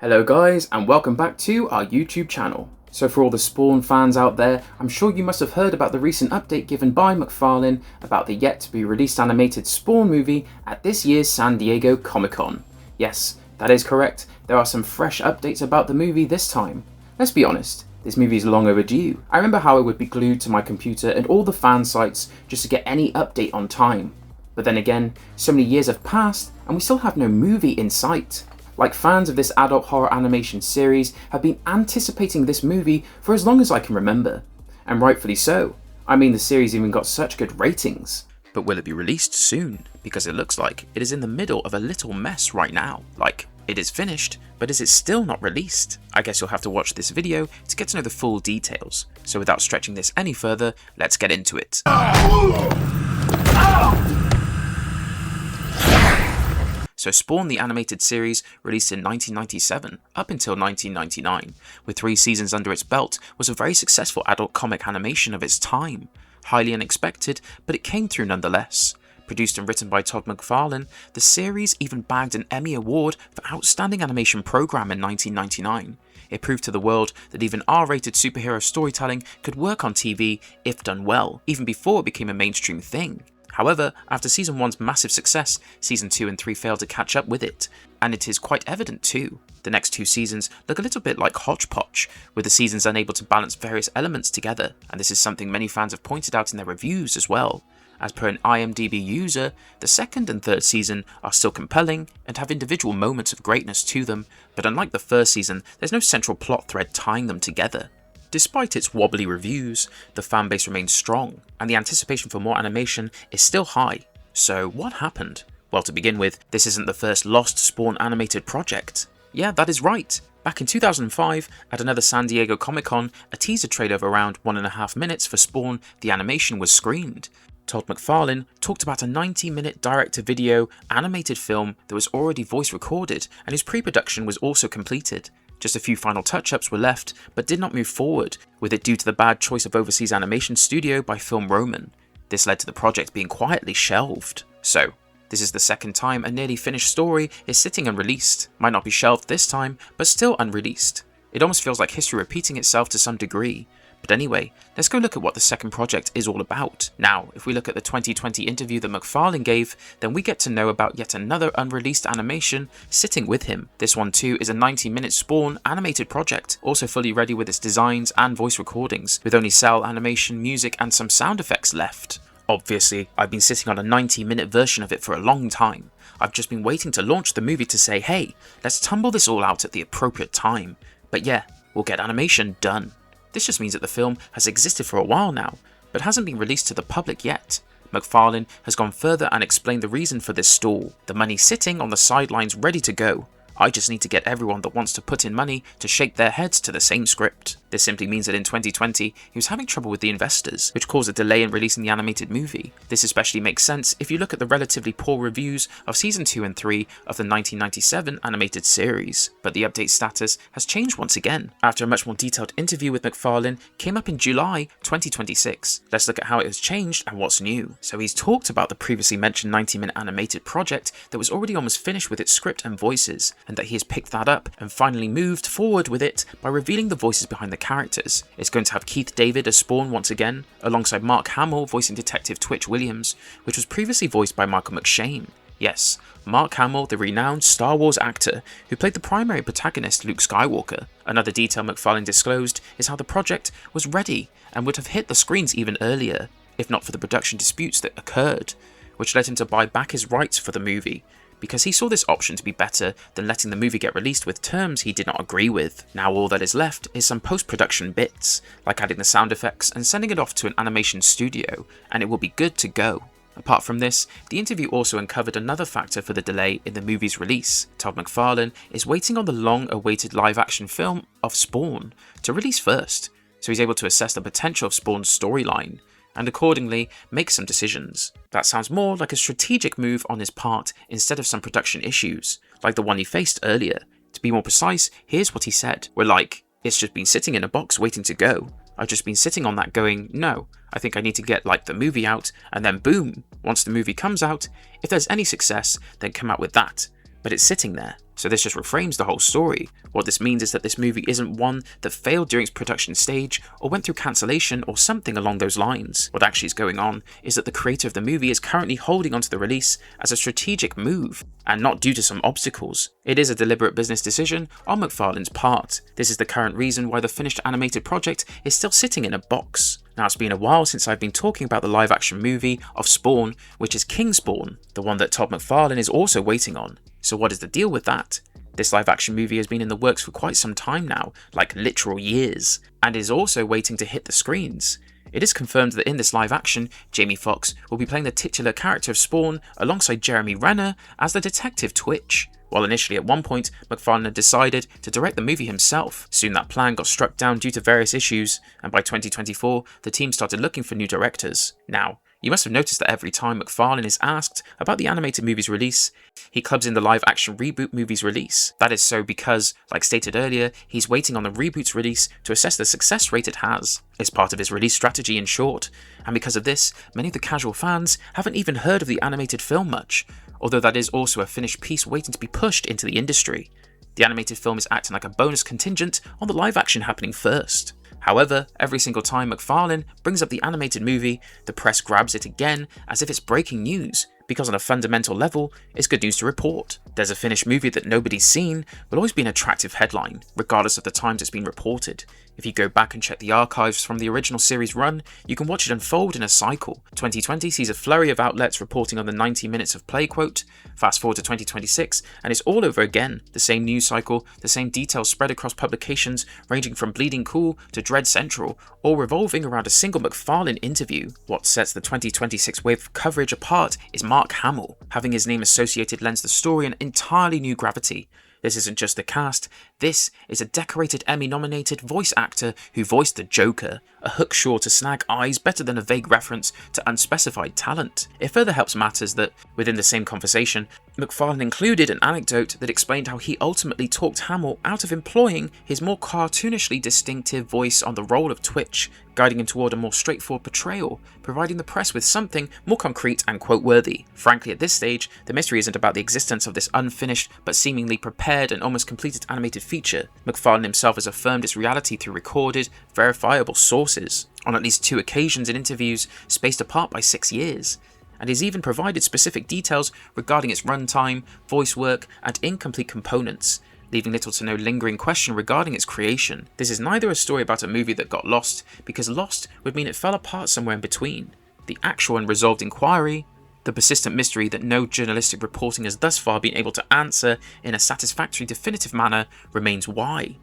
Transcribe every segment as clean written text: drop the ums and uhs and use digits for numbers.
Hello guys, and welcome back to our YouTube channel. So for all the Spawn fans out there, I'm sure you must have heard about the recent update given by McFarlane about the yet to be released animated Spawn movie at this year's San Diego Comic-Con. Yes, that is correct, there are some fresh updates about the movie this time. Let's be honest, this movie is long overdue. I remember how I would be glued to my computer and all the fan sites just to get any update on time. But then again, so many years have passed and we still have no movie in sight. Like, fans of this adult horror animation series have been anticipating this movie for as long as I can remember. And rightfully so. I mean, the series even got such good ratings. But will it be released soon? Because it looks like it is in the middle of a little mess right now. Like, it is finished, but is it still not released? I guess you'll have to watch this video to get to know the full details. So without stretching this any further, let's get into it. So Spawn, the animated series, released in 1997 up until 1999, with 3 seasons under its belt, was a very successful adult comic animation of its time. Highly unexpected, but it came through nonetheless. Produced and written by Todd McFarlane, the series even bagged an Emmy Award for Outstanding Animation Program in 1999. It proved to the world that even R-rated superhero storytelling could work on TV if done well, even before it became a mainstream thing. However, after Season 1's massive success, Season 2 and 3 failed to catch up with it, and it is quite evident too. The next 2 seasons look a little bit like hodgepodge, with the seasons unable to balance various elements together, and this is something many fans have pointed out in their reviews as well. As per an IMDb user, the 2nd and 3rd season are still compelling and have individual moments of greatness to them, but unlike the 1st season, there's no central plot thread tying them together. Despite its wobbly reviews, the fanbase remains strong, and the anticipation for more animation is still high. So what happened? Well, to begin with, this isn't the first lost Spawn animated project. Yeah, that is right. Back in 2005, at another San Diego Comic-Con, a teaser trailer of around 1.5 minutes for Spawn, the animation was screened. Todd McFarlane talked about a 90-minute direct-to-video animated film that was already voice recorded and whose pre-production was also completed. Just a few final touch-ups were left, but did not move forward, with it due to the bad choice of overseas animation studio by Film Roman. This led to the project being quietly shelved. So, this is the second time a nearly finished story is sitting unreleased. Might not be shelved this time, but still unreleased. It almost feels like history repeating itself to some degree. But anyway, let's go look at what the second project is all about. Now, if we look at the 2020 interview that McFarlane gave, then we get to know about yet another unreleased animation sitting with him. This one too is a 90-minute Spawn animated project, also fully ready with its designs and voice recordings, with only cell animation, music and some sound effects left. Obviously, I've been sitting on a 90-minute version of it for a long time. I've just been waiting to launch the movie to say, hey, let's tumble this all out at the appropriate time. But yeah, we'll get animation done. This just means that the film has existed for a while now, but hasn't been released to the public yet. McFarlane has gone further and explained the reason for this stall. The money's sitting on the sidelines ready to go. I just need to get everyone that wants to put in money to shake their heads to the same script. This simply means that in 2020, he was having trouble with the investors, which caused a delay in releasing the animated movie. This especially makes sense if you look at the relatively poor reviews of Season 2 and 3 of the 1997 animated series. But the update status has changed once again, after a much more detailed interview with McFarlane came up in July 2026. Let's look at how it has changed and what's new. So he's talked about the previously mentioned 90-minute animated project that was already almost finished with its script and voices, and that he has picked that up and finally moved forward with it by revealing the voices behind the characters. It's going to have Keith David as Spawn once again, alongside Mark Hamill voicing Detective Twitch Williams, which was previously voiced by Michael McShane. Yes, Mark Hamill, the renowned Star Wars actor who played the primary protagonist Luke Skywalker. Another detail McFarlane disclosed is how the project was ready and would have hit the screens even earlier, if not for the production disputes that occurred, which led him to buy back his rights for the movie, because he saw this option to be better than letting the movie get released with terms he did not agree with. Now all that is left is some post-production bits, like adding the sound effects and sending it off to an animation studio, and it will be good to go. Apart from this, the interview also uncovered another factor for the delay in the movie's release. Todd McFarlane is waiting on the long-awaited live-action film of Spawn to release first, so he's able to assess the potential of Spawn's storyline, and accordingly make some decisions. That sounds more like a strategic move on his part instead of some production issues, like the one he faced earlier. To be more precise, here's what he said. We're like, it's just been sitting in a box waiting to go. I've just been sitting on that going, no, I think I need to get like the movie out, and then boom, once the movie comes out, if there's any success, then come out with that. but it's sitting there. So this just reframes the whole story. What this means is that this movie isn't one that failed during its production stage or went through cancellation or something along those lines. What actually is going on is that the creator of the movie is currently holding onto the release as a strategic move and not due to some obstacles. It is a deliberate business decision on McFarlane's part. This is the current reason why the finished animated project is still sitting in a box. Now, it's been a while since I've been talking about the live action movie of Spawn, which is King Spawn, the one that Todd McFarlane is also waiting on. So what is the deal with that? This live action movie has been in the works for quite some time now, like literal years, and is also waiting to hit the screens. It is confirmed that in this live action, Jamie Foxx will be playing the titular character of Spawn alongside Jeremy Renner as the detective Twitch. While initially at one point, McFarlane had decided to direct the movie himself. Soon that plan got struck down due to various issues, and by 2024, the team started looking for new directors. Now, you must have noticed that every time McFarlane is asked about the animated movie's release, he clubs in the live-action reboot movie's release. That is so because, like stated earlier, he's waiting on the reboot's release to assess the success rate it has. It's part of his release strategy in short, and because of this, many of the casual fans haven't even heard of the animated film much, although that is also a finished piece waiting to be pushed into the industry. The animated film is acting like a bonus contingent on the live action happening first. However, every single time McFarlane brings up the animated movie, the press grabs it again as if it's breaking news, because on a fundamental level, it's good news to report. There's a finished movie that nobody's seen will always be an attractive headline, regardless of the times it's been reported. If you go back and check the archives from the original series run, you can watch it unfold in a cycle. 2020 sees a flurry of outlets reporting on the 90 minutes of play quote. Fast forward to 2026, and it's all over again. The same news cycle, the same details spread across publications, ranging from Bleeding Cool to Dread Central, all revolving around a single McFarlane interview. What sets the 2026 wave of coverage apart is Mark Hamill. Having his name associated lends the story an entirely new gravity. This isn't just the cast, this is a decorated Emmy-nominated voice actor who voiced the Joker, a hook sure to snag eyes better than a vague reference to unspecified talent. It further helps matters that, within the same conversation, McFarlane included an anecdote that explained how he ultimately talked Hamill out of employing his more cartoonishly distinctive voice on the role of Twitch, guiding him toward a more straightforward portrayal, providing the press with something more concrete and quote-worthy. Frankly, at this stage, the mystery isn't about the existence of this unfinished but seemingly prepared and almost completed animated feature. McFarlane himself has affirmed its reality through recorded, verifiable sources, on at least 2 occasions in interviews spaced apart by 6 years, and has even provided specific details regarding its runtime, voice work, and incomplete components, leaving little to no lingering question regarding its creation. This is neither a story about a movie that got lost, because lost would mean it fell apart somewhere in between. The actual and resolved inquiry, the persistent mystery that no journalistic reporting has thus far been able to answer in a satisfactory, definitive manner, remains why.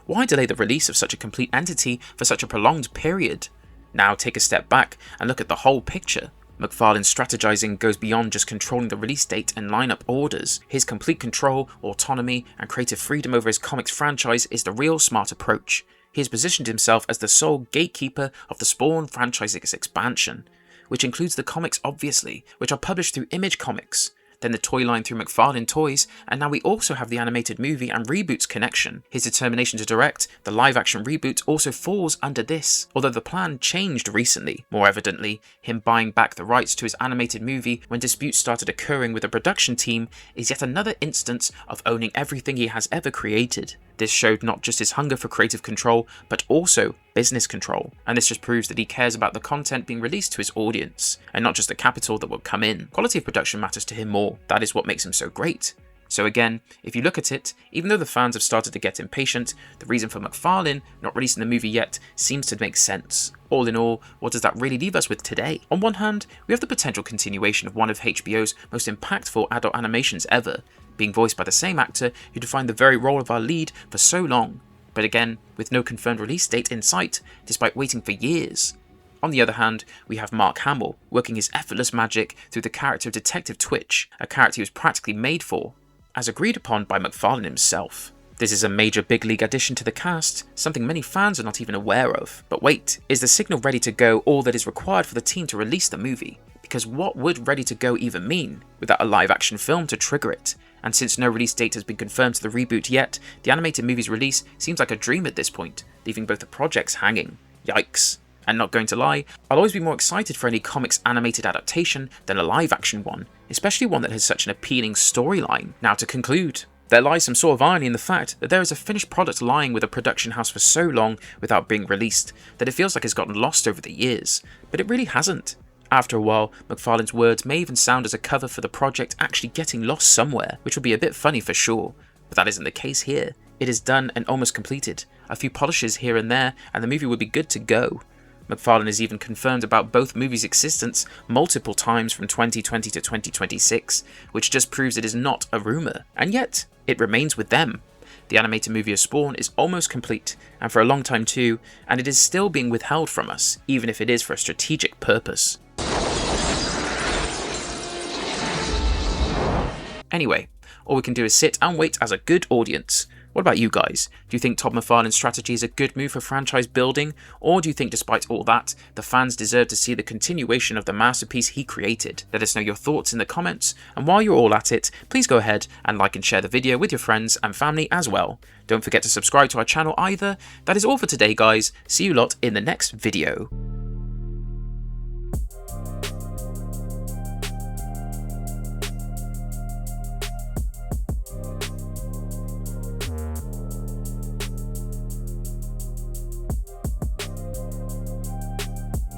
Why delay the release of such a complete entity for such a prolonged period? Now take a step back and look at the whole picture. McFarlane's strategizing goes beyond just controlling the release date and lineup orders. His complete control, autonomy, and creative freedom over his comics franchise is the real smart approach. He has positioned himself as the sole gatekeeper of the Spawn franchise's expansion, which includes the comics obviously, which are published through Image Comics, then the toy line through McFarlane Toys, and now we also have the animated movie and reboots connection. His determination to direct the live-action reboot also falls under this, although the plan changed recently. More evidently, him buying back the rights to his animated movie when disputes started occurring with the production team is yet another instance of owning everything he has ever created. This showed not just his hunger for creative control, but also business control, and this just proves that he cares about the content being released to his audience, and not just the capital that will come in. Quality of production matters to him more. That is what makes him so great. So again, if you look at it, even though the fans have started to get impatient, the reason for McFarlane not releasing the movie yet seems to make sense. All in all, what does that really leave us with today? On one hand, we have the potential continuation of one of HBO's most impactful adult animations ever, being voiced by the same actor who defined the very role of our lead for so long, but again, with no confirmed release date in sight, despite waiting for years. On the other hand, we have Mark Hamill working his effortless magic through the character of Detective Twitch, a character he was practically made for, as agreed upon by McFarlane himself. This is a major big league addition to the cast, something many fans are not even aware of. But wait, is the signal ready to go all that is required for the team to release the movie? Because what would ready to go even mean, without a live action film to trigger it? And since no release date has been confirmed to the reboot yet, the animated movie's release seems like a dream at this point, leaving both the projects hanging. Yikes. And not going to lie, I'll always be more excited for any comics animated adaptation than a live action one, especially one that has such an appealing storyline. Now to conclude, there lies some sort of irony in the fact that there is a finished product lying with a production house for so long without being released that it feels like it's gotten lost over the years, but it really hasn't. After a while, McFarlane's words may even sound as a cover for the project actually getting lost somewhere, which would be a bit funny for sure, but that isn't the case here. It is done and almost completed, a few polishes here and there, and the movie would be good to go. McFarlane has even confirmed about both movies' existence multiple times from 2020 to 2026, which just proves it is not a rumour, and yet, it remains with them. The animated movie of Spawn is almost complete, and for a long time too, and it is still being withheld from us, even if it is for a strategic purpose. Anyway, all we can do is sit and wait as a good audience. What about you guys? Do you think Todd McFarlane's strategy is a good move for franchise building, or do you think despite all that, the fans deserve to see the continuation of the masterpiece he created? Let us know your thoughts in the comments, and while you're all at it, please go ahead and like and share the video with your friends and family as well. Don't forget to subscribe to our channel either. That is all for today guys, see you lot in the next video.